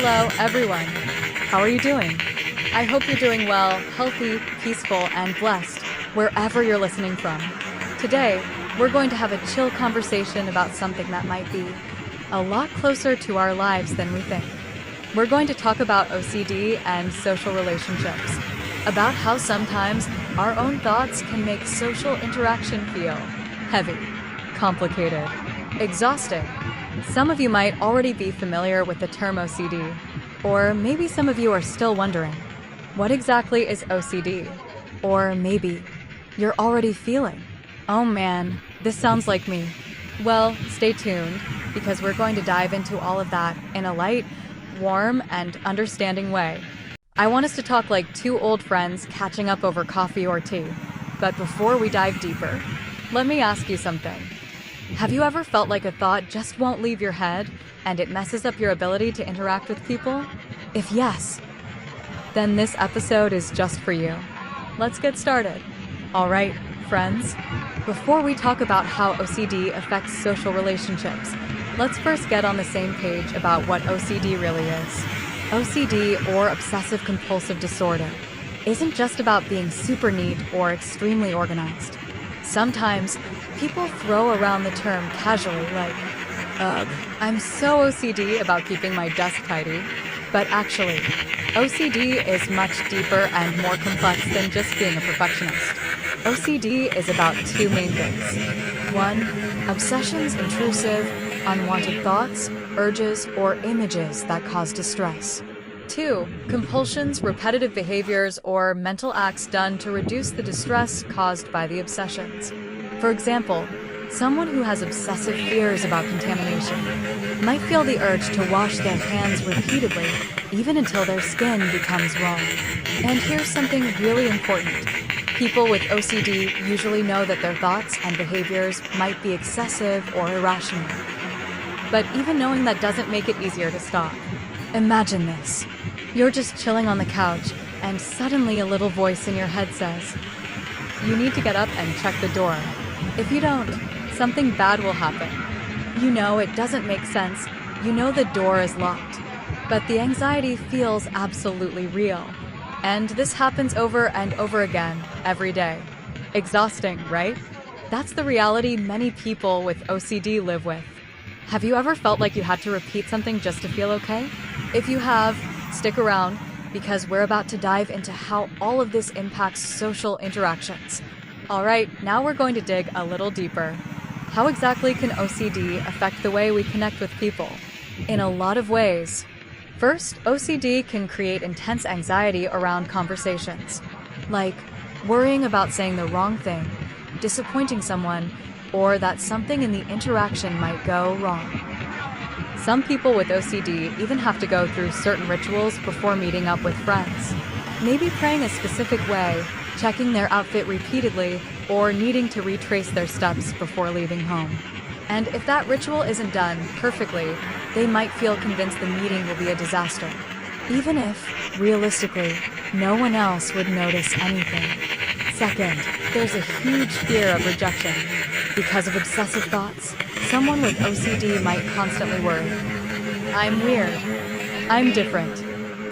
Hello, everyone. How are you doing? I hope you're doing well, healthy, peaceful, and blessed, wherever you're listening from. Today, we're going to have a chill conversation about something that might be a lot closer to our lives than we think. We're going to talk about OCD and social relationships, about how sometimes our own thoughts can make social interaction feel heavy, complicated, exhausting. Some of you might already be familiar with the term OCD, or maybe some of you are still wondering, what exactly is OCD? Or maybe you're already feeling, oh man, this sounds like me. Well, stay tuned, because we're going to dive into all of that in a light, warm, and understanding way. I want us to talk like two old friends catching up over coffee or tea. But before we dive deeper, let me ask you something. Have you ever felt like a thought just won't leave your head and it messes up your ability to interact with people? If yes, then this episode is just for you. Let's get started. All right, friends, before we talk about how OCD affects social relationships, let's first get on the same page about what OCD really is. OCD, or Obsessive Compulsive Disorder, isn't just about being super neat or extremely organized. Sometimes, people throw around the term casually like, ugh, I'm so OCD about keeping my desk tidy. But actually, OCD is much deeper and more complex than just being a perfectionist. OCD is about two main things. One, obsessions, intrusive, unwanted thoughts, urges, or images that cause distress. Two, compulsions, repetitive behaviors, or mental acts done to reduce the distress caused by the obsessions. For example, someone who has obsessive fears about contamination might feel the urge to wash their hands repeatedly, even until their skin becomes raw. And here's something really important. People with OCD usually know that their thoughts and behaviors might be excessive or irrational. But even knowing that doesn't make it easier to stop. Imagine this. You're just chilling on the couch, and suddenly a little voice in your head says, you need to get up and check the door. If you don't, something bad will happen. You know it doesn't make sense. You know the door is locked. But the anxiety feels absolutely real. And this happens over and over again, every day. Exhausting, right? That's the reality many people with OCD live with. Have you ever felt like you had to repeat something just to feel okay? If you have, stick around, because we're about to dive into how all of this impacts social interactions. All right, now we're going to dig a little deeper. How exactly can OCD affect the way we connect with people? In a lot of ways. First, OCD can create intense anxiety around conversations, like worrying about saying the wrong thing, disappointing someone, or that something in the interaction might go wrong. Some people with OCD even have to go through certain rituals before meeting up with friends. Maybe praying a specific way, checking their outfit repeatedly, or needing to retrace their steps before leaving home. And if that ritual isn't done perfectly, they might feel convinced the meeting will be a disaster, even if, realistically, no one else would notice anything. Second, there's a huge fear of rejection. Because of obsessive thoughts, someone with OCD might constantly worry, I'm weird, I'm different,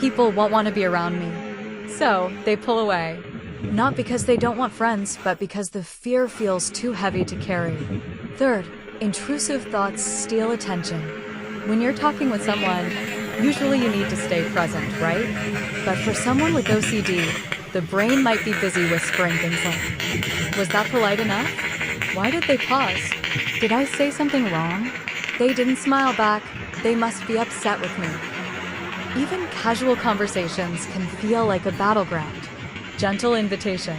people won't want to be around me. So, they pull away. Not because they don't want friends, but because the fear feels too heavy to carry. Third, intrusive thoughts steal attention. When you're talking with someone, usually you need to stay present, right? But for someone with OCD, the brain might be busy whispering things like, was that polite enough? Why did they pause? Did I say something wrong? They didn't smile back. They must be upset with me. Even casual conversations can feel like a battleground. Gentle invitation.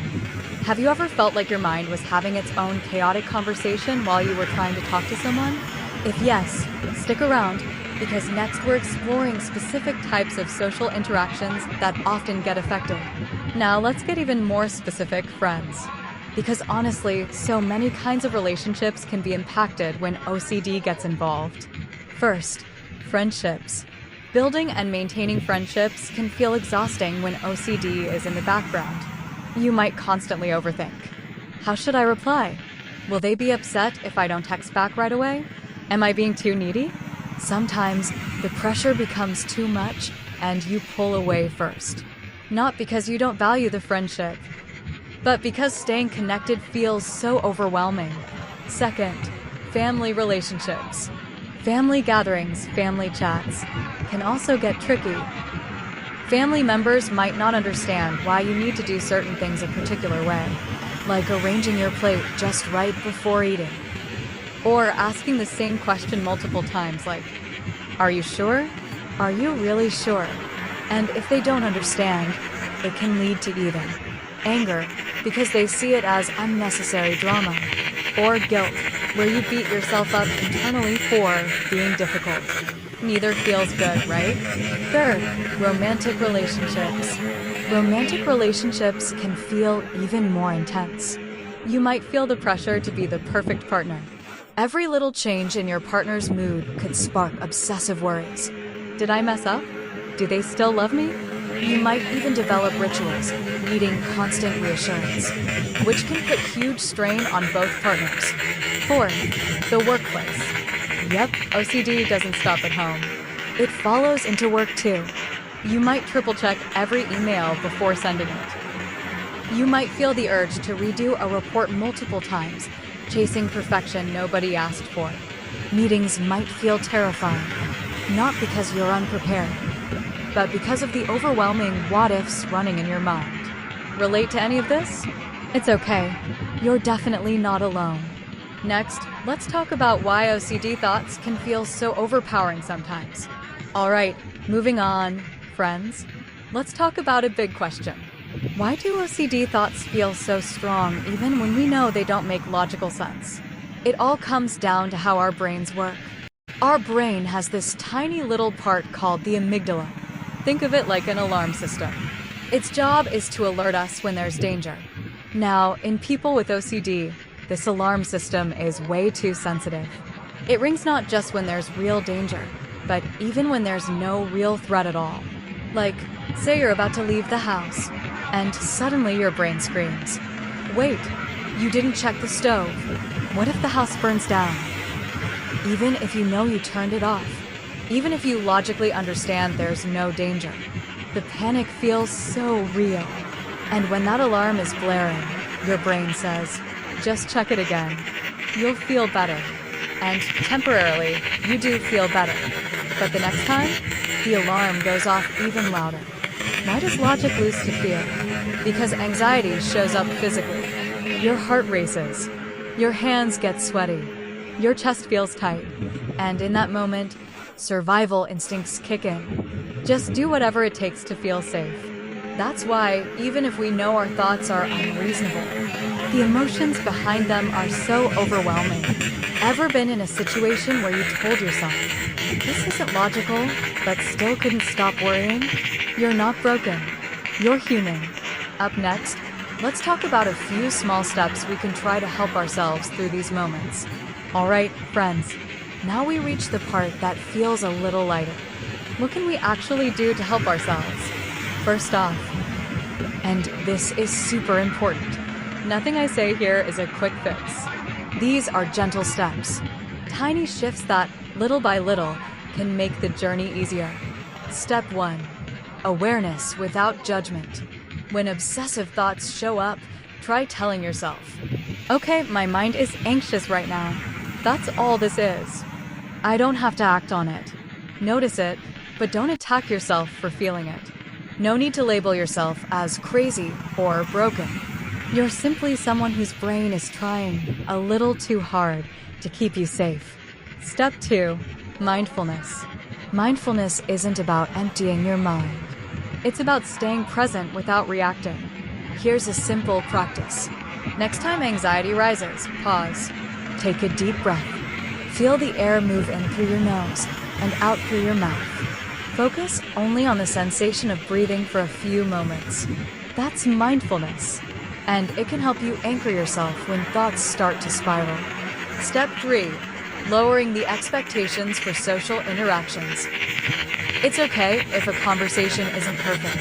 Have you ever felt like your mind was having its own chaotic conversation while you were trying to talk to someone? If yes, stick around, because next we're exploring specific types of social interactions that often get affected. Now let's get even more specific, friends. Because honestly, so many kinds of relationships can be impacted when OCD gets involved. First, friendships. Building and maintaining friendships can feel exhausting when OCD is in the background. You might constantly overthink. How should I reply? Will they be upset if I don't text back right away? Am I being too needy? Sometimes the pressure becomes too much and you pull away first. Not because you don't value the friendship, but because staying connected feels so overwhelming. Second, family relationships. Family gatherings, family chats, can also get tricky. Family members might not understand why you need to do certain things a particular way, like arranging your plate just right before eating, or asking the same question multiple times like, "Are you sure? Are you really sure?" And if they don't understand, it can lead to either anger, because they see it as unnecessary drama, or guilt, where you beat yourself up internally for being difficult. Neither feels good, right? Third, romantic relationships. Romantic relationships can feel even more intense. You might feel the pressure to be the perfect partner. Every little change in your partner's mood could spark obsessive worries. Did I mess up? Do they still love me? You might even develop rituals, needing constant reassurance, which can put huge strain on both partners. Fourth, the workplace. Yep, OCD doesn't stop at home. It follows into work too. You might triple-check every email before sending it. You might feel the urge to redo a report multiple times, chasing perfection nobody asked for. Meetings might feel terrifying, not because you're unprepared, but because of the overwhelming what-ifs running in your mind. Relate to any of this? It's okay. You're definitely not alone. Next, let's talk about why OCD thoughts can feel so overpowering sometimes. All right, moving on, friends. Let's talk about a big question. Why do OCD thoughts feel so strong even when we know they don't make logical sense? It all comes down to how our brains work. Our brain has this tiny little part called the amygdala. Think of it like an alarm system. Its job is to alert us when there's danger. Now, in people with OCD, this alarm system is way too sensitive. It rings not just when there's real danger, but even when there's no real threat at all. Like, say you're about to leave the house, and suddenly your brain screams, "Wait, you didn't check the stove. What if the house burns down?" Even if you know you turned it off, even if you logically understand there's no danger, the panic feels so real. And when that alarm is blaring, your brain says, "Just check it again. You'll feel better." And temporarily, you do feel better. But the next time, the alarm goes off even louder. Why does logic lose to fear? Because anxiety shows up physically. Your heart races. Your hands get sweaty. Your chest feels tight. And in that moment, survival instincts kick in. Just do whatever it takes to feel safe. That's why, even if we know our thoughts are unreasonable, the emotions behind them are so overwhelming. Ever been in a situation where you told yourself, "This isn't logical," but still couldn't stop worrying? You're not broken. You're human. Up next, let's talk about a few small steps we can try to help ourselves through these moments. All right, friends, now we reach the part that feels a little lighter. What can we actually do to help ourselves? First off, and this is super important, nothing I say here is a quick fix. These are gentle steps, tiny shifts that, little by little, can make the journey easier. Step 1. Awareness without judgment. When obsessive thoughts show up, try telling yourself, "Okay, my mind is anxious right now. That's all this is. I don't have to act on it." Notice it, but don't attack yourself for feeling it. No need to label yourself as crazy or broken. You're simply someone whose brain is trying a little too hard to keep you safe. Step 2. Mindfulness. Mindfulness isn't about emptying your mind. It's about staying present without reacting. Here's a simple practice. Next time anxiety rises, pause. Take a deep breath. Feel the air move in through your nose and out through your mouth. Focus only on the sensation of breathing for a few moments. That's mindfulness, and it can help you anchor yourself when thoughts start to spiral. Step 3. Lowering the expectations for social interactions. It's okay if a conversation isn't perfect.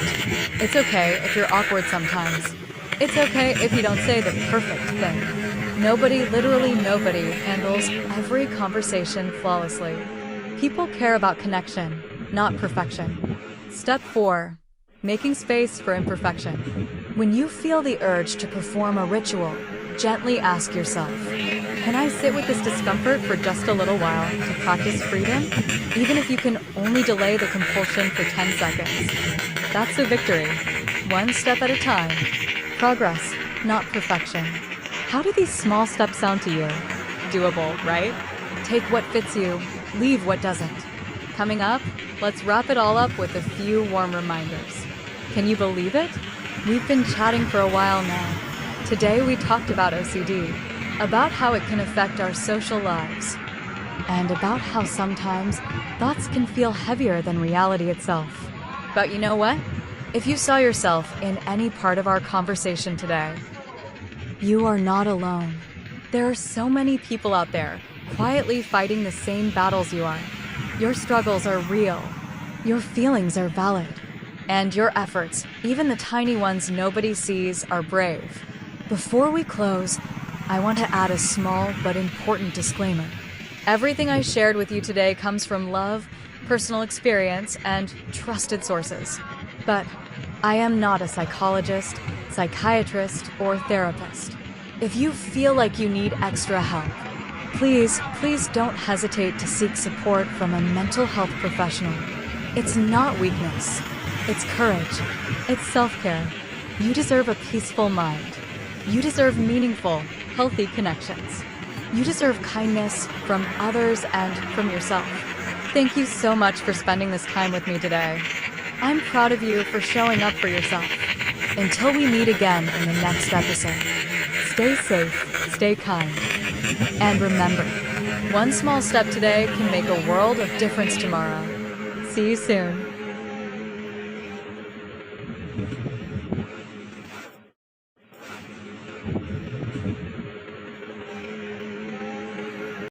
It's okay if you're awkward sometimes. It's okay if you don't say the perfect thing. Nobody, literally nobody, handles every conversation flawlessly. People care about connection, not perfection. Step 4. Making space for imperfection. When you feel the urge to perform a ritual, gently ask yourself, can I sit with this discomfort for just a little while to practice freedom? Even if you can only delay the compulsion for 10 seconds. That's a victory. One step at a time. Progress, not perfection. How do these small steps sound to you? Doable, right? Take what fits you, leave what doesn't. Coming up, let's wrap it all up with a few warm reminders. Can you believe it? We've been chatting for a while now. Today we talked about OCD, about how it can affect our social lives, and about how sometimes thoughts can feel heavier than reality itself. But you know what? If you saw yourself in any part of our conversation today, you are not alone. There are so many people out there quietly fighting the same battles you are. Your struggles are real. Your feelings are valid. And your efforts, even the tiny ones nobody sees, are brave. Before we close, I want to add a small but important disclaimer. Everything I shared with you today comes from love, personal experience, and trusted sources. But I am not a psychologist, psychiatrist, or therapist. If you feel like you need extra help, please don't hesitate to seek support from a mental health professional. It's not weakness. It's courage. It's self-care. You deserve a peaceful mind. You deserve meaningful, healthy connections. You deserve kindness from others and from yourself. Thank you so much for spending this time with me today. I'm proud of you for showing up for yourself. Until we meet again in the next episode, stay safe, stay kind, and remember, one small step today can make a world of difference tomorrow. See you soon.